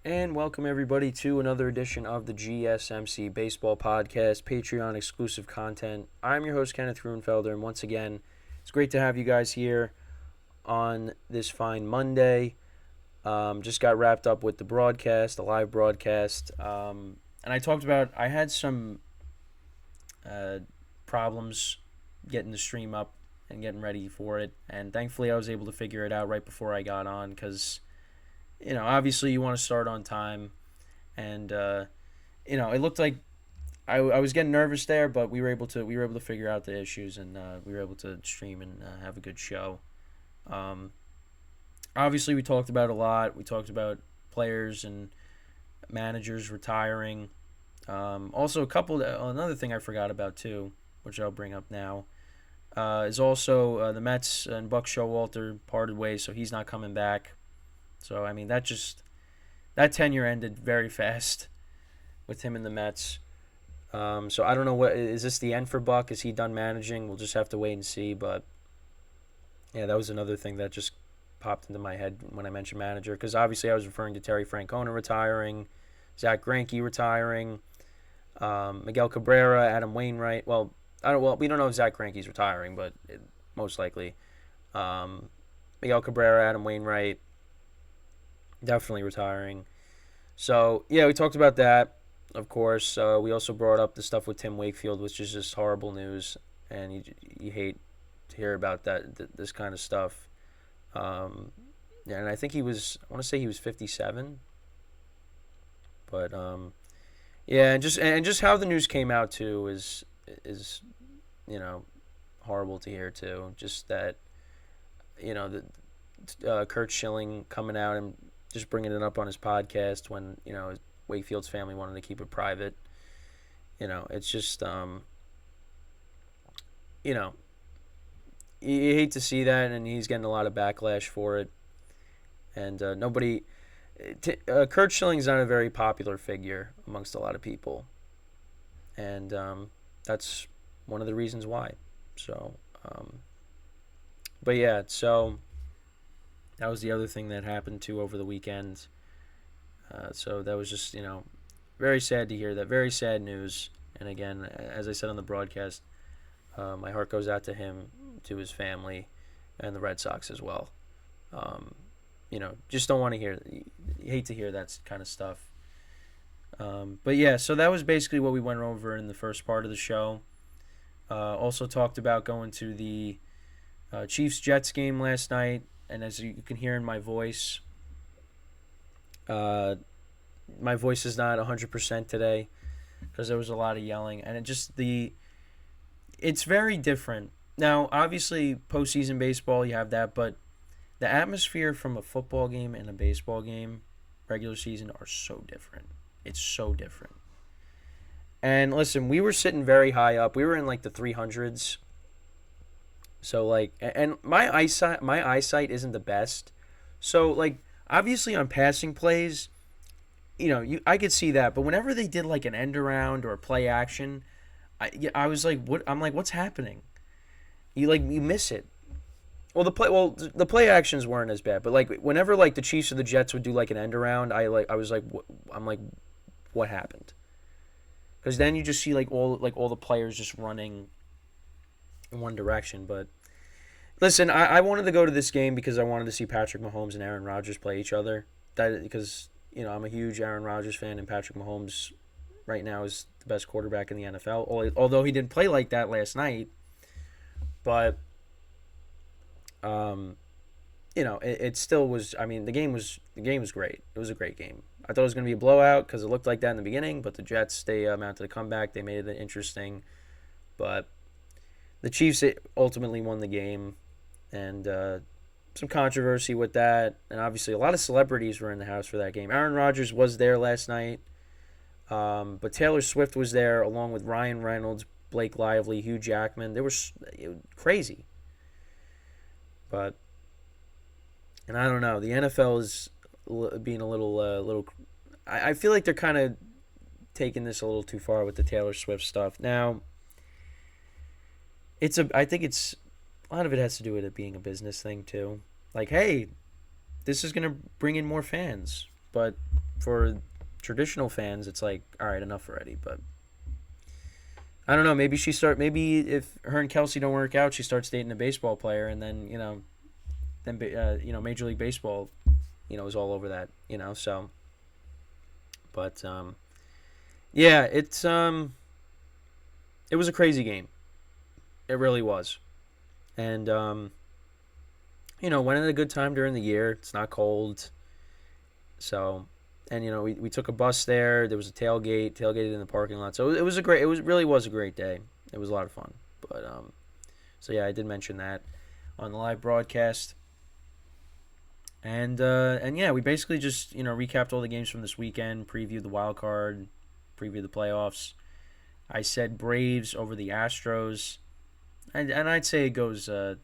And welcome everybody to another edition of the GSMC Baseball Podcast, Patreon exclusive content. I'm your host, Kenneth, and once again, it's great to have you guys here on this fine Monday. Just got wrapped up with the broadcast, the live broadcast, and I had some uh, problems getting the stream up and getting ready for it, and thankfully I was able to figure it out right before I got on because obviously you want to start on time, and it looked like I was getting nervous there, but we were able to figure out the issues, and we were able to stream and have a good show. Um, Obviously, we talked about a lot. We talked about players and managers retiring. Also, another thing I forgot about too, which I'll bring up now, is also the Mets and Buck Showalter parted ways, so he's not coming back. So I mean that tenure ended very fast with him in the Mets. So I don't know, what is this the end for Buck? Is he done managing? We'll just have to wait and see. But yeah, that was another thing that just popped into my head when I mentioned manager, because obviously I was referring to Terry Francona retiring, Zach Greinke retiring, Miguel Cabrera, Adam Wainwright. We don't know if Zach Greinke's retiring, but most likely. Miguel Cabrera, Adam Wainwright, definitely retiring. So yeah, we talked about that. Of course, we also brought up the stuff with Tim Wakefield, which is just horrible news, and you hate to hear about this kind of stuff. Yeah, and I think I want to say he was 57, but yeah, and just how the news came out too is you know horrible to hear too. Just that Kurt Schilling coming out and just bringing it up on his podcast when Wakefield's family wanted to keep it private. It's just you know you hate to see that, and he's getting a lot of backlash for it. And Kurt Schilling's not a very popular figure amongst a lot of people, and that's one of the reasons why. So, but yeah, so that was the other thing that happened too over the weekend. So that was just very sad to hear that. Very sad news. And again, as I said on the broadcast, my heart goes out to him, to his family, and the Red Sox as well. Just don't want to hear. You hate to hear that kind of stuff. But yeah, so that was basically what we went over in the first part of the show. Also talked about going to the Chiefs-Jets game last night, and as you can hear in my voice, is not 100% today because there was a lot of yelling, and it's very different. Now, obviously, postseason baseball, you have that, but the atmosphere from a football game and a baseball game, regular season, are so different. It's so different. And listen, we were sitting very high up. We were in like the 300s. So and my eyesight isn't the best. So obviously on passing plays, I could see that. But whenever they did like an end around or a play action, I was like, what? I'm like, what's happening? You miss it. The play actions weren't as bad, but whenever the Chiefs or the Jets would do like an end around, I was like, I'm like, what happened? Because then you just see all the players just running in one direction. But listen, I wanted to go to this game because I wanted to see Patrick Mahomes and Aaron Rodgers play each other. Because I'm a huge Aaron Rodgers fan, and Patrick Mahomes right now is the best quarterback in the NFL. Although he didn't play like that last night, but it still was. I mean, the game was great. It was a great game. I thought it was going to be a blowout because it looked like that in the beginning, but the Jets, they mounted a comeback. They made it interesting, but the Chiefs ultimately won the game, and some controversy with that, and obviously a lot of celebrities were in the house for that game. Aaron Rodgers was there last night, but Taylor Swift was there along with Ryan Reynolds, Blake Lively, Hugh Jackman. It was crazy. But, and I don't know, the NFL is being a little. I feel like they're kind of taking this a little too far with the Taylor Swift stuff. Now, I think it's a lot of it has to do with it being a business thing too. Like, hey, this is gonna bring in more fans, but for traditional fans, it's like, all right, enough already. But I don't know. Maybe if her and Kelsey don't work out, she starts dating a baseball player, and then Major League Baseball, is all over that. So, but yeah, it was a crazy game. It really was, and went at a good time during the year. It's not cold, so. And we took a bus there. There was a tailgated in the parking lot. So it really was a great day. It was a lot of fun. But so yeah, I did mention that on the live broadcast. And yeah, we basically just recapped all the games from this weekend, previewed the wild card, previewed the playoffs. I said Braves over the Astros, and I'd say it goes. I'm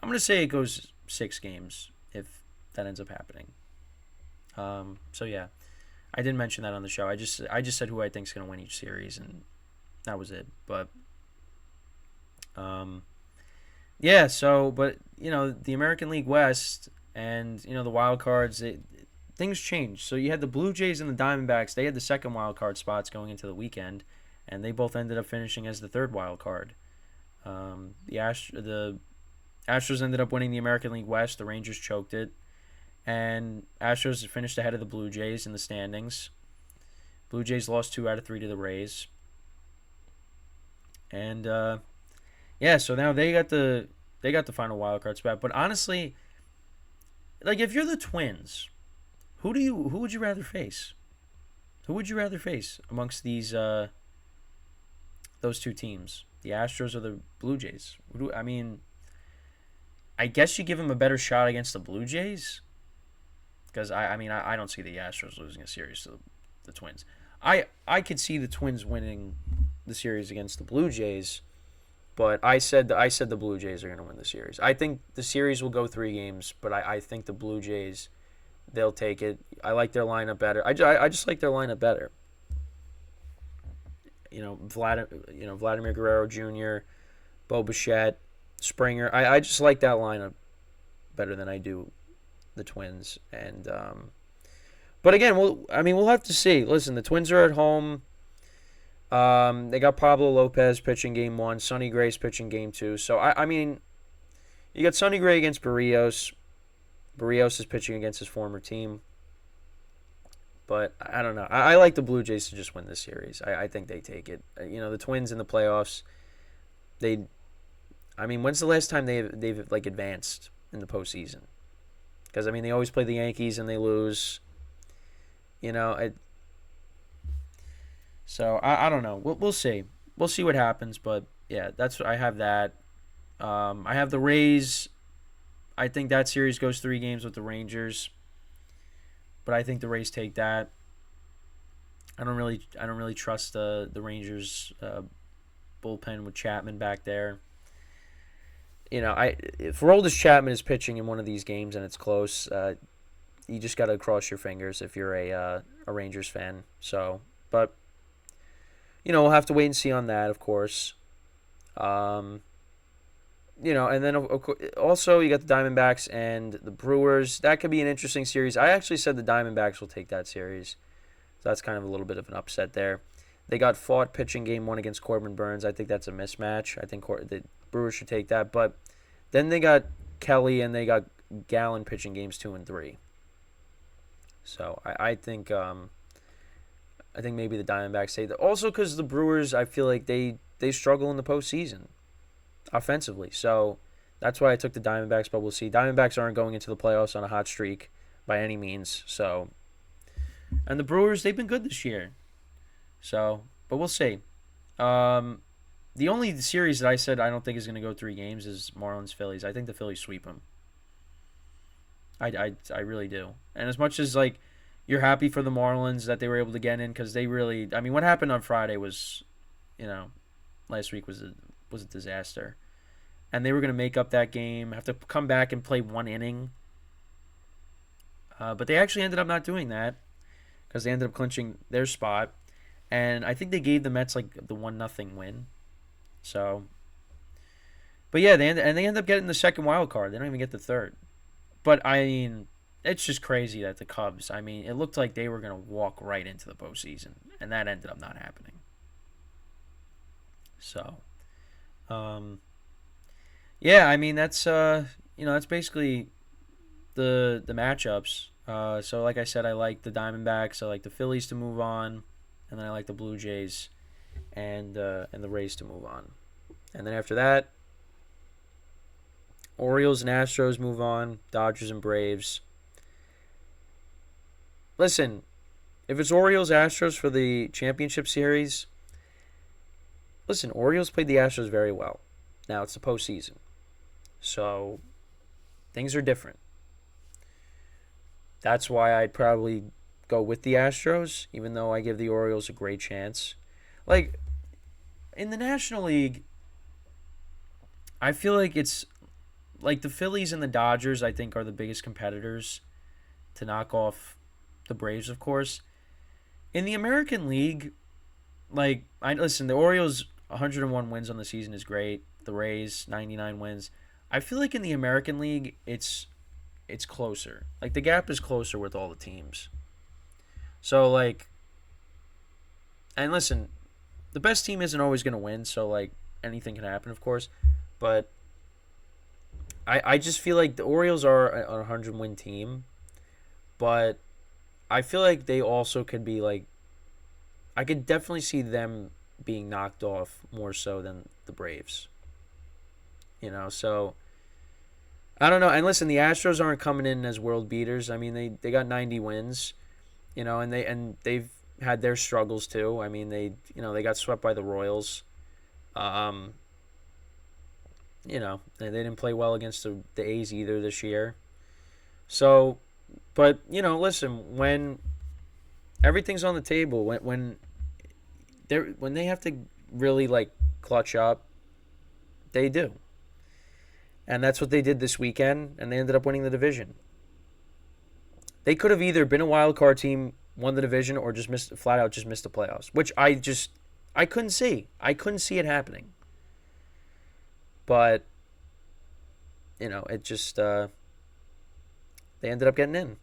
gonna say it goes 6 games if that ends up happening. So yeah. I didn't mention that on the show. I just said who I think is going to win each series, and that was it. But, yeah. So, but the American League West and the wild cards, things changed. So you had the Blue Jays and the Diamondbacks. They had the second wild card spots going into the weekend, and they both ended up finishing as the third wild card. The Astros ended up winning the American League West. The Rangers choked it. And Astros finished ahead of the Blue Jays in the standings. Blue Jays lost 2 out of 3 to the Rays. And yeah, so now they got the final wild card spot. But honestly, like if you're the Twins, who would you rather face? Who would you rather face amongst these those two teams, the Astros or the Blue Jays? I mean, I guess you give them a better shot against the Blue Jays. Because, I don't see the Astros losing a series to the Twins. I could see the Twins winning the series against the Blue Jays, but I said the Blue Jays are going to win the series. I think the series will go 3 games, but I think the Blue Jays, they'll take it. I like their lineup better. I just like their lineup better. Vladimir Guerrero Jr., Bo Bichette, Springer. I just like that lineup better than I do the Twins. And but again, we'll have to see. Listen, the Twins are at home. They got Pablo Lopez pitching game 1, Sonny Gray's pitching game 2. So you got Sonny Gray against Barrios. Barrios is pitching against his former team. But I don't know. I like the Blue Jays to just win this series. I think they take it. The Twins in the playoffs. When's the last time they've like advanced in the postseason? Because, they always play the Yankees and they lose. So, I don't know. We'll see. We'll see what happens. But, yeah, I have that. I have the Rays. I think that series goes 3 games with the Rangers. But I think the Rays take that. I don't really trust the Rangers bullpen with Chapman back there. For oldest Chapman is pitching in one of these games and it's close, you just got to cross your fingers if you're a Rangers fan. So, but we'll have to wait and see on that, of course. And then also you got the Diamondbacks and the Brewers. That could be an interesting series. I actually said the Diamondbacks will take that series, so that's kind of a little bit of an upset there. They got fought pitching game 1 against Corbin Burns. I think that's a mismatch. I think the Brewers should take that. But then they got Kelly and they got Gallen pitching games 2 and 3. So I think maybe the Diamondbacks take that. Also because the Brewers, I feel like they struggle in the postseason offensively. So that's why I took the Diamondbacks. But we'll see. Diamondbacks aren't going into the playoffs on a hot streak by any means. So, and the Brewers, they've been good this year. So, but we'll see. The only series that I said I don't think is going to go 3 games is Marlins-Phillies. I think the Phillies sweep them. I really do. And as much as, like, you're happy for the Marlins that they were able to get in because they really... what happened on Friday was, last week was a disaster. And they were going to make up that game, have to come back and play 1 inning. But they actually ended up not doing that because they ended up clinching their spot. And I think they gave the Mets like the 1-0 win. So, but yeah, they end up getting the second wild card. They don't even get the third. But it's just crazy that the Cubs, I mean, it looked like they were going to walk right into the postseason, and that ended up not happening. So, um, yeah, I mean, that's basically the matchups. So, like I said, I like the Diamondbacks, I like the Phillies to move on, and then I like the Blue Jays and the Rays to move on. And then after that, Orioles and Astros move on, Dodgers and Braves. Listen, if it's Orioles Astros for the championship series, listen, Orioles played the Astros very well. Now it's the postseason, so things are different. That's why I'd probably go with the Astros, even though I give the Orioles a great chance. Like, in the National League, I feel like it's like the Phillies and the Dodgers, I think, are the biggest competitors to knock off the Braves, of course. In the American League, like, the Orioles 101 wins on the season is great. The Rays 99 wins. I feel like in the American League, it's closer. Like, the gap is closer with all the teams. So, like, and listen, the best team isn't always going to win, so, like, anything can happen, of course. But I just feel like the Orioles are a 100-win team, but I feel like they also could be, like, I could definitely see them being knocked off more so than the Braves. So I don't know. And listen, the Astros aren't coming in as world beaters. I mean, they got 90 wins, and they've had their struggles too. I mean, they got swept by the Royals. They didn't play well against the A's either this year. So, but listen, when everything's on the table, when they have to really like clutch up, they do. And that's what they did this weekend, and they ended up winning the division. They could have either been a wild card team, won the division, or just missed the playoffs, which I couldn't see. I couldn't see it happening. But it just they ended up getting in.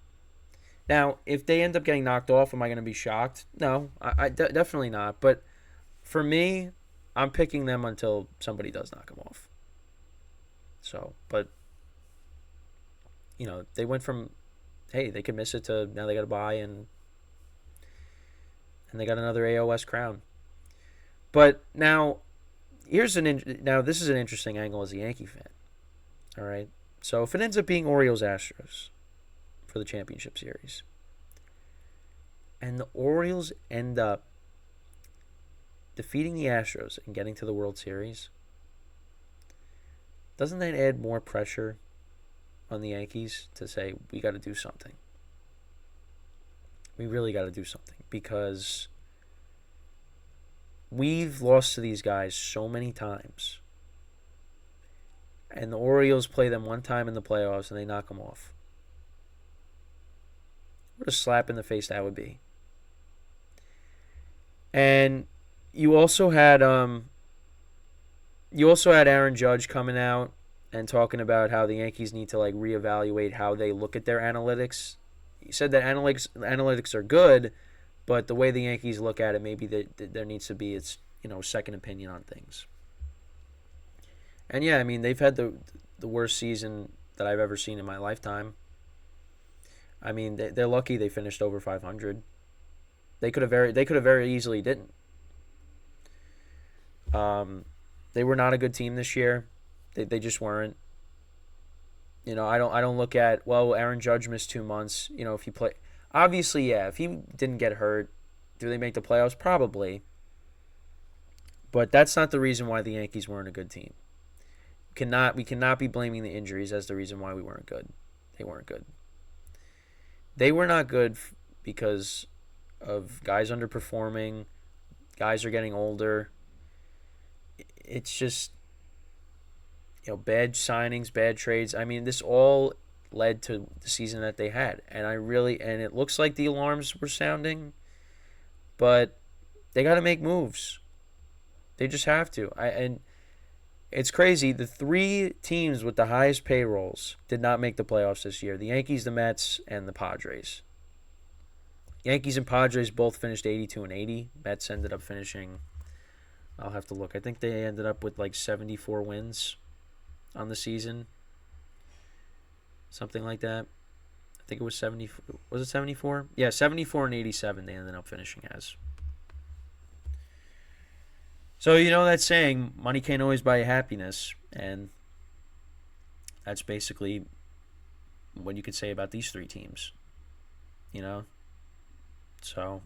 Now, if they end up getting knocked off, am I going to be shocked? No, definitely not. But for me, I'm picking them until somebody does knock them off. So, but they went from, hey, they could miss it to now they got to buy and they got another AOS crown. But now, this is an interesting angle as a Yankee fan. All right, so if it ends up being Orioles Astros for the championship series, and the Orioles end up defeating the Astros and getting to the World Series, doesn't that add more pressure on the Yankees to say, we got to do something? We really got to do something because we've lost to these guys so many times. And the Orioles play them one time in the playoffs and they knock them off. What a slap in the face that would be. And you also had Aaron Judge coming out and talking about how the Yankees need to like reevaluate how they look at their analytics. He said that analytics are good, but the way the Yankees look at it, maybe there needs to be second opinion on things. And yeah, I mean they've had the worst season that I've ever seen in my lifetime. I mean they're lucky they finished over 500. They could have very easily didn't. They were not a good team this year. They just weren't. I don't look at, well, Aaron Judge missed 2 months. If he play, obviously, yeah. If he didn't get hurt, do they make the playoffs? Probably. But that's not the reason why the Yankees weren't a good team. We cannot be blaming the injuries as the reason why we weren't good. They weren't good. They were not good because of guys underperforming. Guys are getting older. It's just, bad signings, bad trades. I mean, this all led to the season that they had. And it looks like the alarms were sounding, but they got to make moves. They just have to. It's crazy. The three teams with the highest payrolls did not make the playoffs this year: the Yankees, the Mets, and the Padres. Yankees and Padres both finished 82 and 80. Mets ended up finishing, I'll have to look. I think they ended up with like 74 wins on the season. Something like that. I think it was 70. Was it 74? Yeah, 74 and 87 they ended up finishing as. So, that saying, money can't always buy you happiness. And that's basically what you could say about these three teams. So,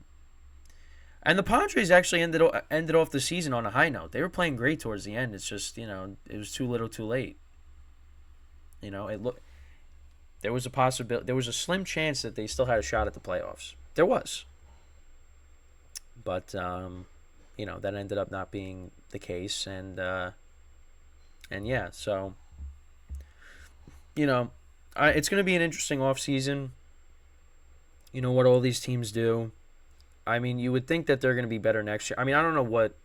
and the Padres actually ended off the season on a high note. They were playing great towards the end. It's just, it was too little too late. There was a possibility. There was a slim chance that they still had a shot at the playoffs. There was. But, that ended up not being the case. And yeah, so, it's going to be an interesting offseason. What all these teams do. I mean, you would think that they're going to be better next year. I mean, I don't know what.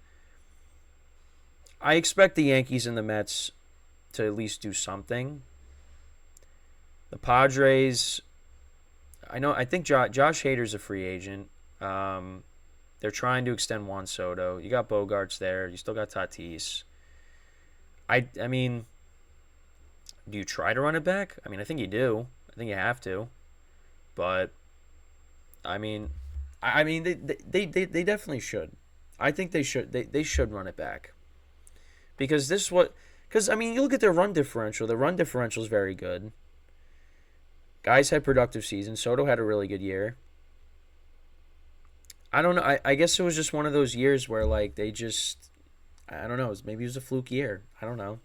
I expect the Yankees and the Mets to at least do something. The Padres, I think Josh Hader's a free agent. They're trying to extend Juan Soto. You got Bogarts there. You still got Tatis. I mean, do you try to run it back? I mean, I think you do. I think you have to. But, I mean, they definitely should. I think they should. They should run it back. Because you look at their run differential. The run differential is very good. Guys had productive seasons. Soto had a really good year. I don't know. I guess it was just one of those years where, they just... I don't know. Maybe it was a fluke year. I don't know.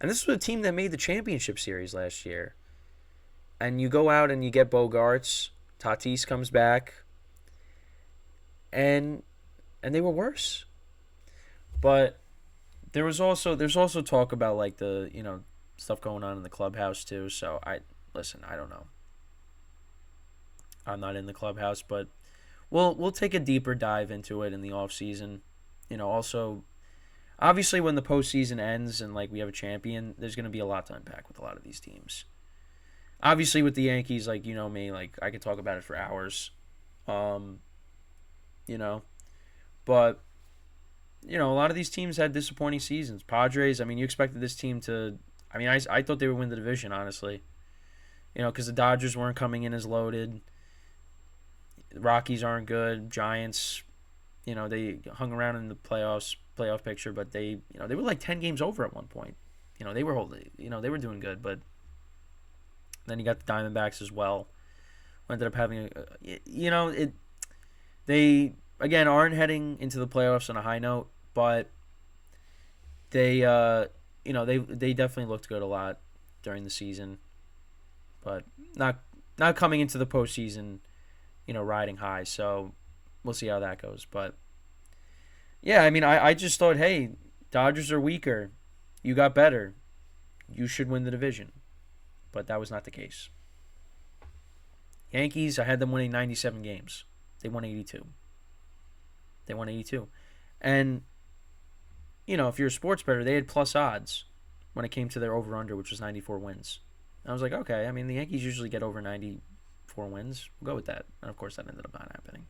And this was a team that made the championship series last year. And you go out and you get Bogarts. Tatis comes back. And they were worse. But there's also talk about, the, stuff going on in the clubhouse, too. So, listen, I don't know. I'm not in the clubhouse, but we'll take a deeper dive into it in the off season. Also, obviously when the postseason ends and we have a champion, there's going to be a lot to unpack with a lot of these teams. Obviously with the Yankees, me, I could talk about it for hours. But a lot of these teams had disappointing seasons. Padres, you expected this team to. I thought they would win the division, honestly. Because the Dodgers weren't coming in as loaded. The Rockies aren't good. Giants, they hung around in the playoff picture, but they were 10 games over at one point. They were they were doing good, but then you got the Diamondbacks as well. Who ended up having they again aren't heading into the playoffs on a high note, but they they definitely looked good a lot during the season. But not coming into the postseason, riding high. So we'll see how that goes. But yeah, I just thought, hey, Dodgers are weaker. You got better. You should win the division. But that was not the case. Yankees, I had them winning 97 games. They won 82. And, if you're a sports bettor, they had plus odds when it came to their over-under, which was 94 wins. I was like, okay, the Yankees usually get over 94 wins. We'll go with that. And, of course, that ended up not happening.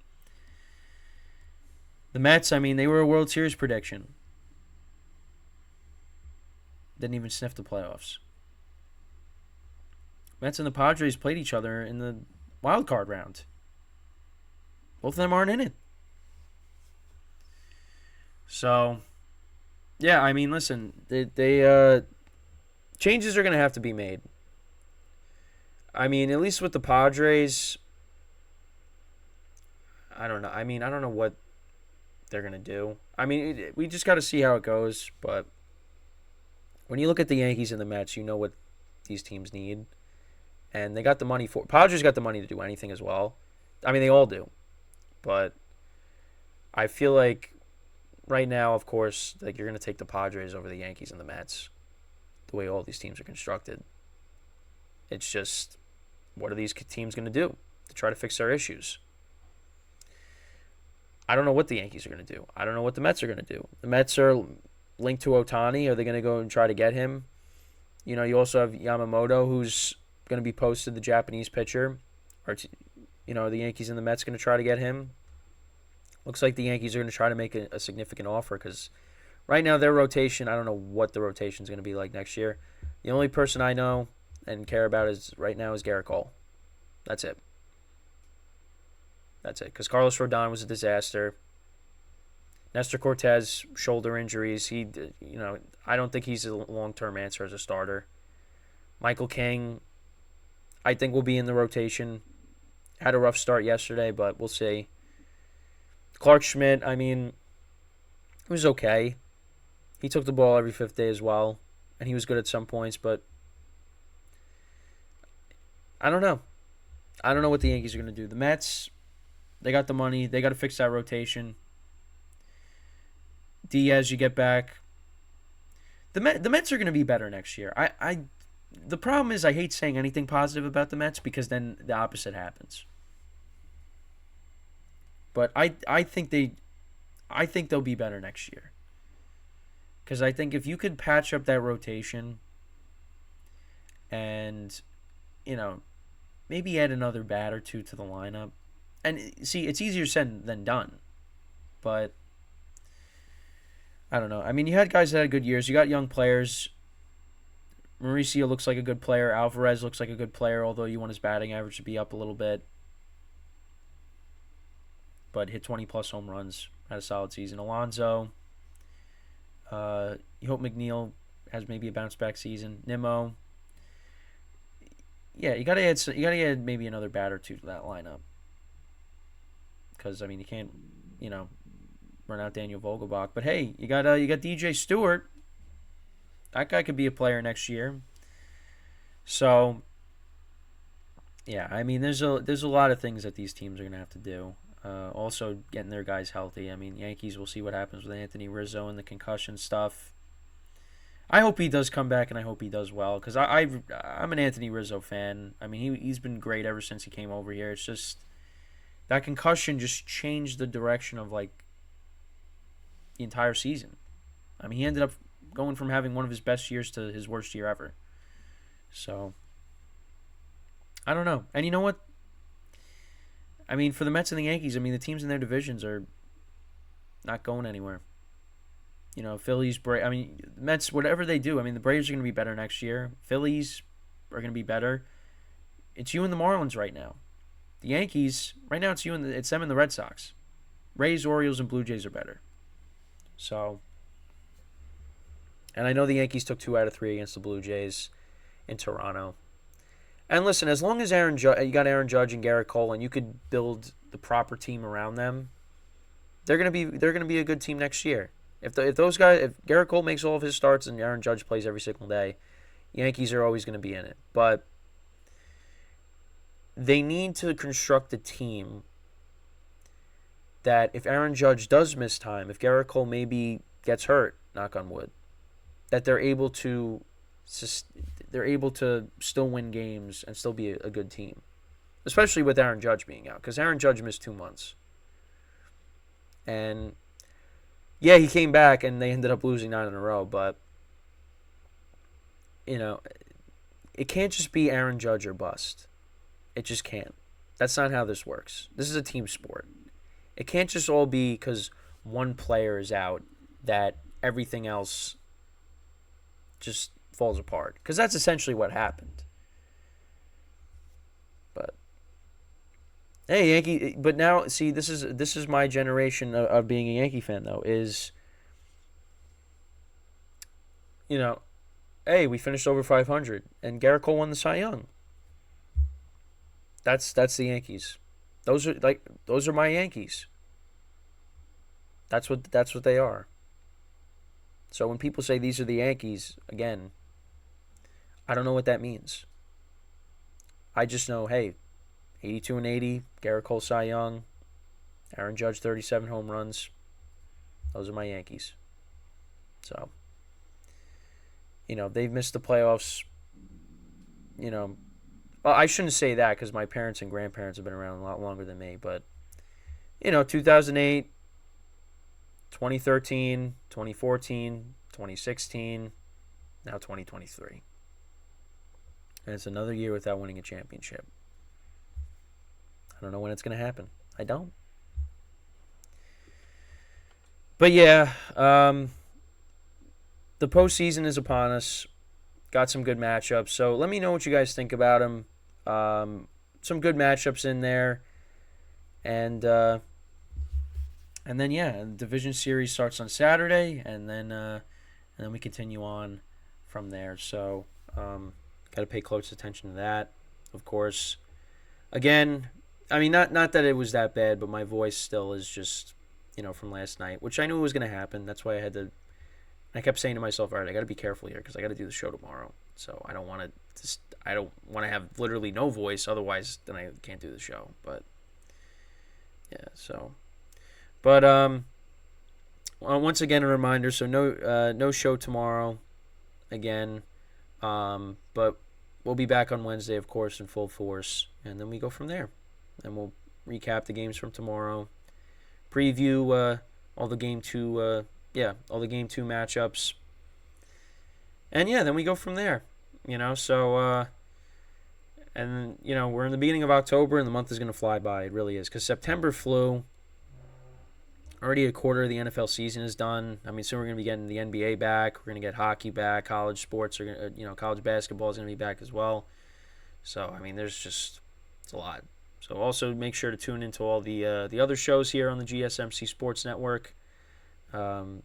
The Mets, they were a World Series prediction. Didn't even sniff the playoffs. Mets and the Padres played each other in the wild card round. Both of them aren't in it. So, yeah, listen, they changes are going to have to be made. At least with the Padres, I don't know. I don't know what they're going to do. We just got to see how it goes. But when you look at the Yankees and the Mets, you know what these teams need. And they got the money for... Padres got the money to do anything as well. They all do. But I feel like right now, of course, you're going to take the Padres over the Yankees and the Mets. The way all these teams are constructed. It's just, what are these teams going to do to try to fix their issues? I don't know what the Yankees are going to do. I don't know what the Mets are going to do. The Mets are, linked to Ohtani. Are they going to go and try to get him? You also have Yamamoto, who's going to be posted, the Japanese pitcher. The Yankees and the Mets going to try to get him. Looks like the Yankees are going to try to make a significant offer because right now their rotation, I don't know what the rotation is going to be like next year. The only person I know and care about right now is Garrett Cole. That's it. Because Carlos Rodon was a disaster. Nestor Cortez, shoulder injuries. I don't think he's a long-term answer as a starter. Michael King, I think will be in the rotation. Had a rough start yesterday, but we'll see. Clark Schmidt, it was okay. He took the ball every fifth day as well, and he was good at some points, but I don't know. I don't know what the Yankees are going to do. The Mets, they got the money. They got to fix that rotation. Diaz, you get back. The Mets are going to be better next year. The problem is I hate saying anything positive about the Mets because then the opposite happens. But I think they'll be better next year. Because I think if you could patch up that rotation and, maybe add another bat or two to the lineup. And see, it's easier said than done. But I don't know. You had guys that had good years. You got young players. Mauricio looks like a good player. Alvarez looks like a good player, although you want his batting average to be up a little bit. But hit 20-plus home runs. Had a solid season. Alonso. You hope McNeil has maybe a bounce-back season. Nimmo. Yeah, you gotta add maybe another bat or two to that lineup. Because, you can't, run out Daniel Vogelbach. But, hey, you got DJ Stewart. That guy could be a player next year. So, yeah, there's a lot of things that these teams are going to have to do. Also, getting their guys healthy. Yankees, we'll see what happens with Anthony Rizzo and the concussion stuff. I hope he does come back, and I hope he does well, because I'm an Anthony Rizzo fan. He's been great ever since he came over here. It's just that concussion just changed the direction of, the entire season. He ended up going from having one of his best years to his worst year ever. So, I don't know. And you know what? For the Mets and the Yankees, the teams in their divisions are not going anywhere. Phillies, Mets, whatever they do, the Braves are going to be better next year. Phillies are going to be better. It's you and the Marlins right now. The Yankees, right now it's them and the Red Sox. Rays, Orioles, and Blue Jays are better. So, and I know the Yankees took 2 out of 3 against the Blue Jays in Toronto. And listen, as long as you got Aaron Judge and Garrett Cole, and you could build the proper team around them, they're gonna be a good team next year. If Garrett Cole makes all of his starts and Aaron Judge plays every single day, Yankees are always going to be in it. But they need to construct a team that if Aaron Judge does miss time, if Garrett Cole maybe gets hurt, knock on wood, that they're able to still win games and still be a good team, especially with Aaron Judge being out, because Aaron Judge missed 2 months. And yeah, he came back and they ended up losing 9 in a row, but it can't just be Aaron Judge or bust. It just can't. That's not how this works. This is a team sport. It can't just all be because one player is out that everything else just falls apart, because that's essentially what happened. But hey, Yankee. But now, see, this is my generation of being a Yankee fan, though. Is hey, we finished over 500, and Garrett Cole won the Cy Young. That's the Yankees. Those are my Yankees. That's what they are. So when people say these are the Yankees, again, I don't know what that means. I just know, hey, 82 and 80, Garrett Cole Cy Young, Aaron Judge 37 home runs. Those are my Yankees. So, they've missed the playoffs. Well, I shouldn't say that because my parents and grandparents have been around a lot longer than me. But, 2008, 2013, 2014, 2016, now 2023. And it's another year without winning a championship. I don't know when it's going to happen. I don't. But yeah, the postseason is upon us. Got some good matchups. So let me know what you guys think about them. Some good matchups in there. And then yeah, the division series starts on Saturday, and then we continue on from there. So got to pay close attention to that, of course. Again, I mean, not that it was that bad, but my voice still is just, from last night, which I knew was going to happen. That's why I kept saying to myself, all right, I got to be careful here because I got to do the show tomorrow. So I don't want to have literally no voice. Otherwise, then I can't do the show. But yeah, so, but once again, a reminder. So no show tomorrow, again. But we'll be back on Wednesday, of course, in full force, and then we go from there. And we'll recap the games from tomorrow, preview all the game 2 matchups, and yeah, then we go from there. So and we're in the beginning of October, and the month is going to fly by. It really is, because September flew. Already a quarter of the NFL season is done. I mean, soon we're going to be getting the NBA back. We're going to get hockey back. College sports are going to, college basketball is going to be back as well. So, I mean, it's a lot. So also make sure to tune into all the other shows here on the GSMC Sports Network. College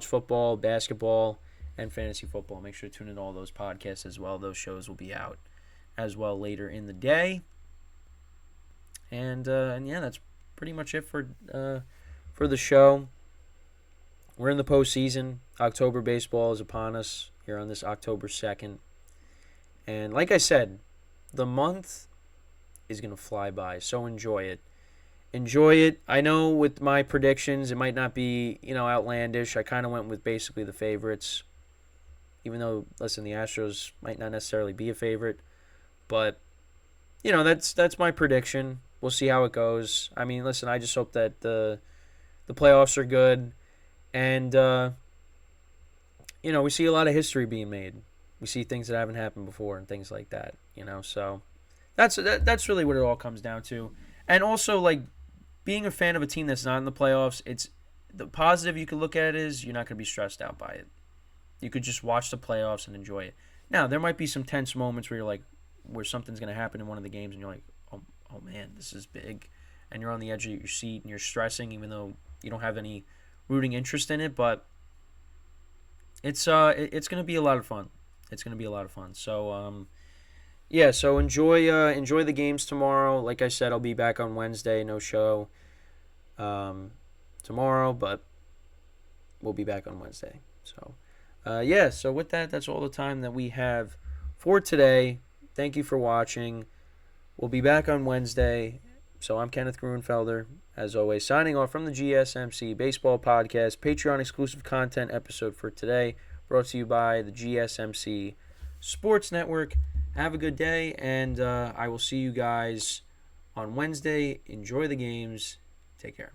football, basketball, and fantasy football. Make sure to tune into all those podcasts as well. Those shows will be out as well later in the day. And yeah, that's pretty much it for the show. We're in the postseason. October baseball is upon us here on this October 2nd. And like I said, the month is going to fly by, so enjoy it. Enjoy it. I know with my predictions, it might not be, outlandish. I kind of went with basically the favorites, even though, listen, the Astros might not necessarily be a favorite. But, that's my prediction. We'll see how it goes. I mean, listen, I just hope that the playoffs are good. And, we see a lot of history being made. We see things that haven't happened before and things like that, So that's really what it all comes down to. And also, like, being a fan of a team that's not in the playoffs, it's the positive you can look at it is you're not going to be stressed out by it. You could just watch the playoffs and enjoy it. Now, there might be some tense moments where you're like, where something's going to happen in one of the games and you're like, oh man, this is big. And you're on the edge of your seat and you're stressing even though you don't have any rooting interest in it. But it's going to be a lot of fun. It's going to be a lot of fun. So, yeah, so enjoy the games tomorrow. Like I said, I'll be back on Wednesday. No show tomorrow, but we'll be back on Wednesday. So, yeah, so with that, that's all the time that we have for today. Thank you for watching. We'll be back on Wednesday. So I'm Kenneth Gruenfelder, as always, signing off from the GSMC Baseball Podcast, Patreon exclusive content episode for today, brought to you by the GSMC Sports Network. Have a good day, and I will see you guys on Wednesday. Enjoy the games. Take care.